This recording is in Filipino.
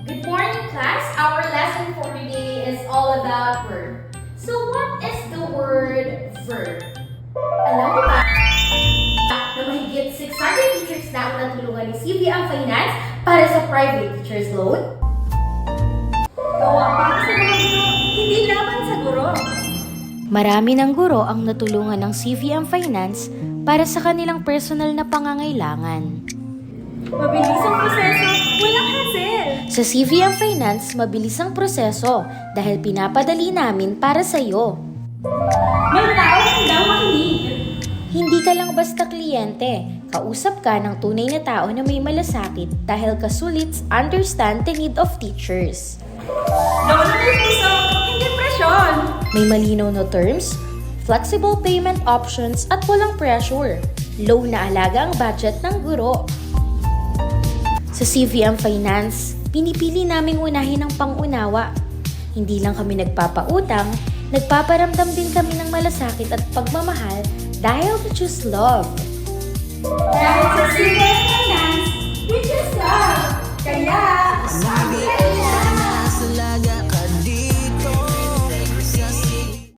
Good morning, class. Our lesson for today is all about verb. So what is the word verb? Alam mo ba na mahigit 600 teachers na ang natulungan ni CVM Finance para sa private teachers loan? Gawa para sa mga guro, hindi laban sa guro. Marami ng guro ang natulungan ng CVM Finance para sa kanilang personal na pangangailangan. Mabilis ang proseso, walang hassle. Sa CVM Finance, mabilis ang proseso dahil pinapadali namin para sa iyo. May tao handang makinig. Hindi ka lang basta kliyente, kausap ka ng tunay na tao na may malasakit dahil kasulits understand the need of teachers. Lawan ng puso, hindi presyon. May malinaw na terms, flexible payment options at walang pressure. Low na alaga ang budget ng guro. Sa CVM Finance, pinipili naming unahin ang pangunawa. Hindi lang kami nagpapautang, nagpaparamdam din kami ng malasakit at pagmamahal dahil we choose love. Dahil sa CVM Finance, we just love. Kaya,